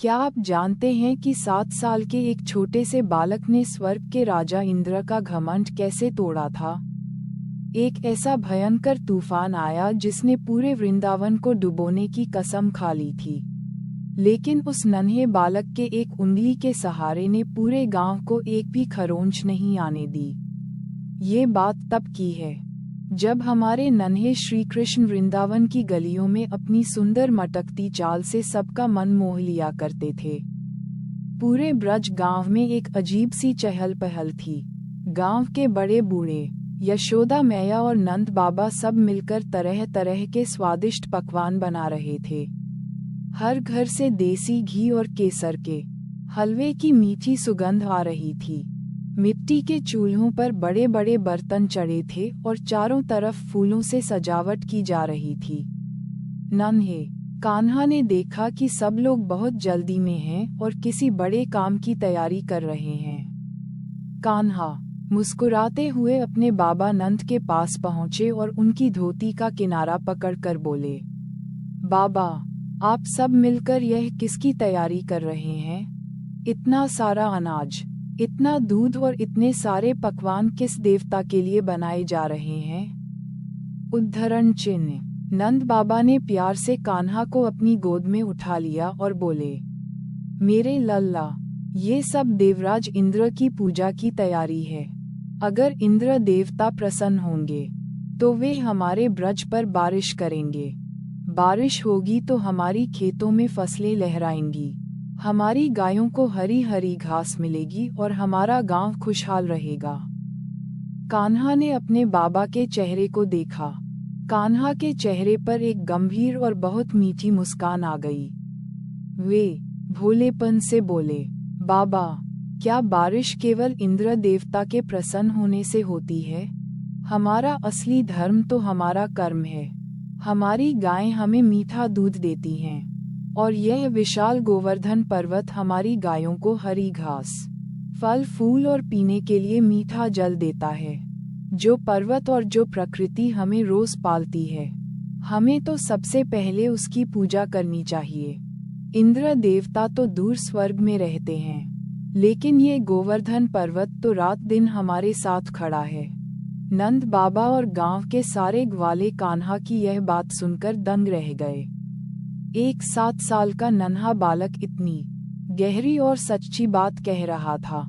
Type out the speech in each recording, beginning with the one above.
क्या आप जानते हैं कि 7 साल के एक छोटे से बालक ने स्वर्ग के राजा इंद्र का घमंड कैसे तोड़ा था? एक ऐसा भयंकर तूफान आया जिसने पूरे वृंदावन को डुबोने की कसम खा ली थी। लेकिन उस नन्हे बालक के एक उंगली के सहारे ने पूरे गांव को एक भी खरोंच नहीं आने दी। ये बात तब की है जब हमारे नन्हे श्री कृष्ण वृंदावन की गलियों में अपनी सुंदर मटकती चाल से सबका मन मोह लिया करते थे। पूरे ब्रज गांव में एक अजीब सी चहल पहल थी। गांव के बड़े बूढ़े, यशोदा मैया और नंद बाबा सब मिलकर तरह तरह के स्वादिष्ट पकवान बना रहे थे। हर घर से देसी घी और केसर के हलवे की मीठी सुगंध आ रही थी। मिट्टी के चूल्हों पर बड़े बड़े बर्तन चढ़े थे और चारों तरफ फूलों से सजावट की जा रही थी। नन्हे कान्हा ने देखा कि सब लोग बहुत जल्दी में हैं और किसी बड़े काम की तैयारी कर रहे हैं। कान्हा मुस्कुराते हुए अपने बाबा नंद के पास पहुँचे और उनकी धोती का किनारा पकड़कर बोले, बाबा, आप सब मिलकर यह किसकी तैयारी कर रहे हैं? इतना सारा अनाज, इतना दूध और इतने सारे पकवान किस देवता के लिए बनाए जा रहे हैं? उद्धरण चिन्ह। नंद बाबा ने प्यार से कान्हा को अपनी गोद में उठा लिया और बोले, मेरे लल्ला, ये सब देवराज इंद्र की पूजा की तैयारी है। अगर इंद्र देवता प्रसन्न होंगे तो वे हमारे ब्रज पर बारिश करेंगे। बारिश होगी तो हमारी खेतों में फसलें लहराएंगी, हमारी गायों को हरी हरी घास मिलेगी और हमारा गांव खुशहाल रहेगा। कान्हा ने अपने बाबा के चेहरे को देखा। कान्हा के चेहरे पर एक गंभीर और बहुत मीठी मुस्कान आ गई। वे भोलेपन से बोले, बाबा, क्या बारिश केवल इंद्र देवता के प्रसन्न होने से होती है? हमारा असली धर्म तो हमारा कर्म है। हमारी गायें हमें मीठा दूध देती हैं और यह विशाल गोवर्धन पर्वत हमारी गायों को हरी घास, फल फूल और पीने के लिए मीठा जल देता है। जो पर्वत और जो प्रकृति हमें रोज पालती है, हमें तो सबसे पहले उसकी पूजा करनी चाहिए। इंद्र देवता तो दूर स्वर्ग में रहते हैं, लेकिन ये गोवर्धन पर्वत तो रात दिन हमारे साथ खड़ा है। नंद बाबा और गांव के सारे ग्वाले कान्हा की यह बात सुनकर दंग रह गए। एक 7 साल का नन्हा बालक इतनी गहरी और सच्ची बात कह रहा था।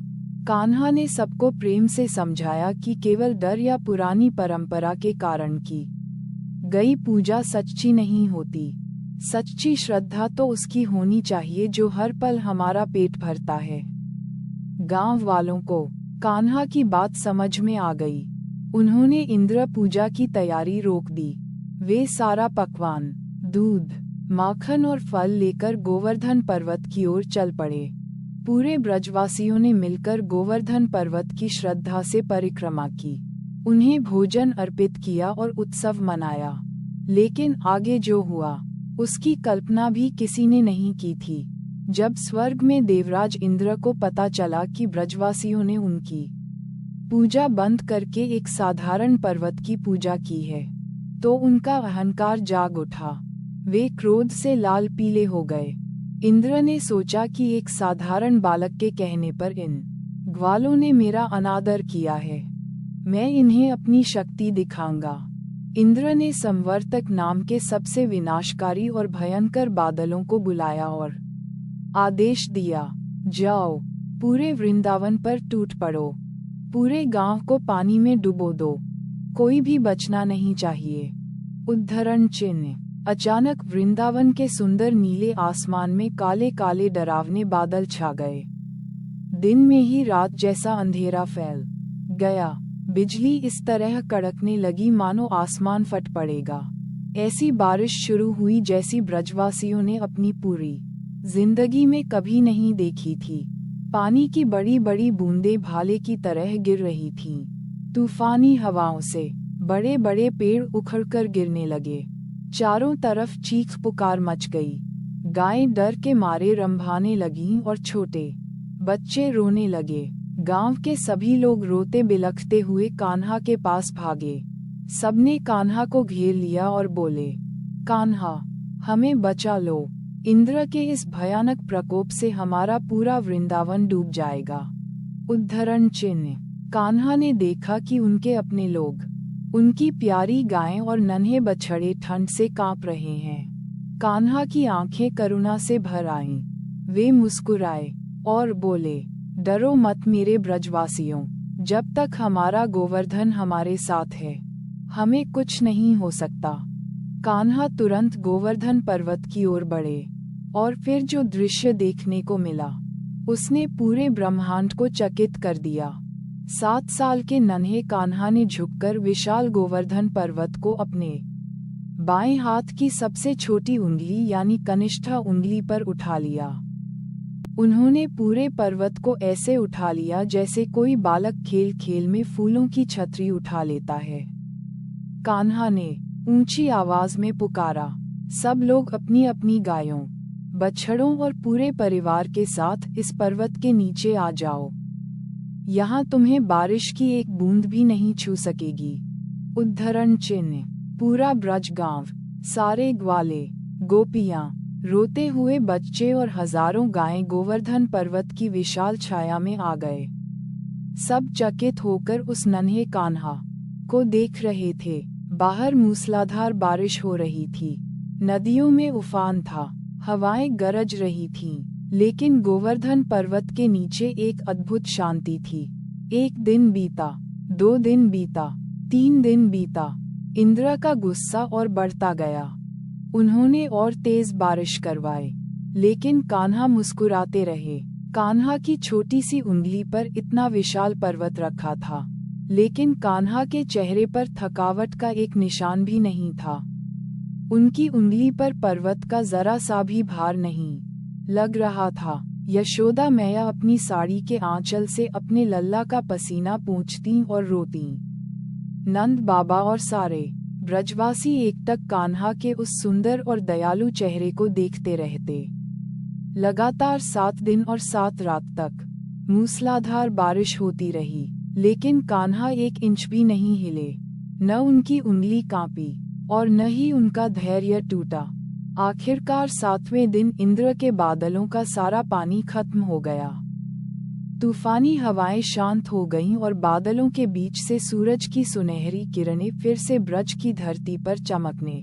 कान्हा ने सबको प्रेम से समझाया कि केवल डर या पुरानी परंपरा के कारण की गई पूजा सच्ची नहीं होती। सच्ची श्रद्धा तो उसकी होनी चाहिए जो हर पल हमारा पेट भरता है। गांव वालों को कान्हा की बात समझ में आ गई। उन्होंने इंद्र पूजा की तैयारी रोक दी। वे सारा पकवान, दूध, माखन और फल लेकर गोवर्धन पर्वत की ओर चल पड़े। पूरे ब्रजवासियों ने मिलकर गोवर्धन पर्वत की श्रद्धा से परिक्रमा की, उन्हें भोजन अर्पित किया और उत्सव मनाया। लेकिन आगे जो हुआ उसकी कल्पना भी किसी ने नहीं की थी। जब स्वर्ग में देवराज इंद्र को पता चला कि ब्रजवासियों ने उनकी पूजा बंद करके एक साधारण पर्वत की पूजा की है, तो उनका अहंकार जाग उठा। वे क्रोध से लाल पीले हो गए। इंद्र ने सोचा कि एक साधारण बालक के कहने पर इन ग्वालों ने मेरा अनादर किया है, मैं इन्हें अपनी शक्ति दिखाऊंगा। इंद्र ने संवर्तक नाम के सबसे विनाशकारी और भयंकर बादलों को बुलाया और आदेश दिया, जाओ, पूरे वृंदावन पर टूट पड़ो, पूरे गांव को पानी में डुबो दो, कोई भी बचना नहीं चाहिए। उद्धरण चिन्ह। अचानक वृंदावन के सुंदर नीले आसमान में काले काले डरावने बादल छा गए। दिन में ही रात जैसा अंधेरा फैल गया। बिजली इस तरह कड़कने लगी मानो आसमान फट पड़ेगा। ऐसी बारिश शुरू हुई जैसी ब्रजवासियों ने अपनी पूरी जिंदगी में कभी नहीं देखी थी। पानी की बड़ी बड़ी बूंदें भाले की तरह गिर रही थीं। तूफानी हवाओं से बड़े बड़े पेड़ उखड़कर गिरने लगे। चारों तरफ चीख पुकार मच गई। गायें डर के मारे रंभाने लगीं और छोटे बच्चे रोने लगे। गांव के सभी लोग रोते बिलखते हुए कान्हा के पास भागे। सबने कान्हा को घेर लिया और बोले, कान्हा, हमें बचा लो, इंद्र के इस भयानक प्रकोप से हमारा पूरा वृंदावन डूब जाएगा। उद्धरण चिन्ह। कान्हा ने देखा कि उनके अपने लोग, उनकी प्यारी गायें और नन्हे बछड़े ठंड से कांप रहे हैं। कान्हा की आंखें करुणा से भर आईं। वे मुस्कुराए और बोले, डरो मत मेरे ब्रजवासियों, जब तक हमारा गोवर्धन हमारे साथ है, हमें कुछ नहीं हो सकता। कान्हा तुरंत गोवर्धन पर्वत की ओर बढ़े, और फिर जो दृश्य देखने को मिला, उसने पूरे ब्रह्मांड को चकित कर दिया। 7 साल के नन्हे कान्हा ने झुककर विशाल गोवर्धन पर्वत को अपने बाएं हाथ की सबसे छोटी उंगली यानी कनिष्ठा उंगली पर उठा लिया। उन्होंने पूरे पर्वत को ऐसे उठा लिया जैसे कोई बालक खेल खेल में फूलों की छतरी उठा लेता है। कान्हा ने ऊंची आवाज में पुकारा, सब लोग अपनी अपनी गायों, बछड़ों और पूरे परिवार के साथ इस पर्वत के नीचे आ जाओ। यहाँ तुम्हें बारिश की एक बूंद भी नहीं छू सकेगी। उद्धरण चिन्ह। पूरा ब्रज गांव, सारे ग्वाले, गोपियां, रोते हुए बच्चे और हजारों गायें गोवर्धन पर्वत की विशाल छाया में आ गए। सब चकित होकर उस नन्हे कान्हा को देख रहे थे। बाहर मूसलाधार बारिश हो रही थी, नदियों में उफान था, हवाएं गरज रही थीं, लेकिन गोवर्धन पर्वत के नीचे एक अद्भुत शांति थी। 1 दिन बीता, 2 दिन बीता, 3 दिन बीता। इंद्र का गुस्सा और बढ़ता गया। उन्होंने और तेज बारिश करवाई, लेकिन कान्हा मुस्कुराते रहे। कान्हा की छोटी सी उंगली पर इतना विशाल पर्वत रखा था, लेकिन कान्हा के चेहरे पर थकावट का एक निशान भी नहीं था। उनकी उंगली पर पर्वत का जरा सा भी भार नहीं लग रहा था। यशोदा मैया अपनी साड़ी के आंचल से अपने लल्ला का पसीना पोंछती और रोती। नंद बाबा और सारे ब्रजवासी एकटक कान्हा के उस सुंदर और दयालु चेहरे को देखते रहते। लगातार 7 दिन और 7 रात तक मूसलाधार बारिश होती रही, लेकिन कान्हा 1 इंच भी नहीं हिले। न उनकी उंगली कांपी और न ही उनका धैर्य टूटा। आखिरकार 7वें दिन इंद्र के बादलों का सारा पानी खत्म हो गया। तूफानी हवाएं शांत हो गईं और बादलों के बीच से सूरज की सुनहरी किरणें फिर से ब्रज की धरती पर चमकने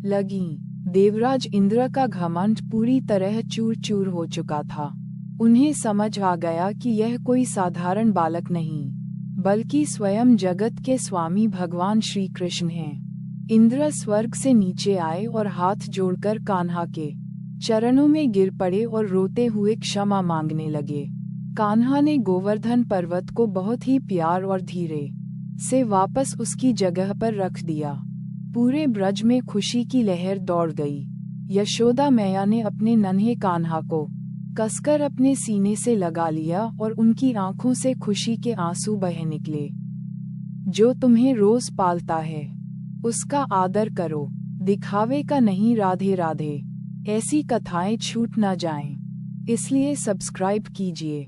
लगीं। देवराज इंद्र का घमंड पूरी तरह चूर चूर हो चुका था। उन्हें समझ आ गया कि यह कोई साधारण बालक नहीं, बल्कि स्वयं जगत के स्वामी भगवान श्री कृष्ण हैं। इंद्र स्वर्ग से नीचे आए और हाथ जोड़कर कान्हा के चरणों में गिर पड़े और रोते हुए क्षमा मांगने लगे। कान्हा ने गोवर्धन पर्वत को बहुत ही प्यार और धीरे से वापस उसकी जगह पर रख दिया। पूरे ब्रज में खुशी की लहर दौड़ गई। यशोदा मैया ने अपने नन्हे कान्हा को कसकर अपने सीने से लगा लिया और उनकी आंखों से खुशी के आंसू बह निकले। जो तुम्हें रोज पालता है, उसका आदर करो, दिखावे का नहीं, राधे राधे। ऐसी कथाएं छूट न जाएं, इसलिए सब्सक्राइब कीजिए।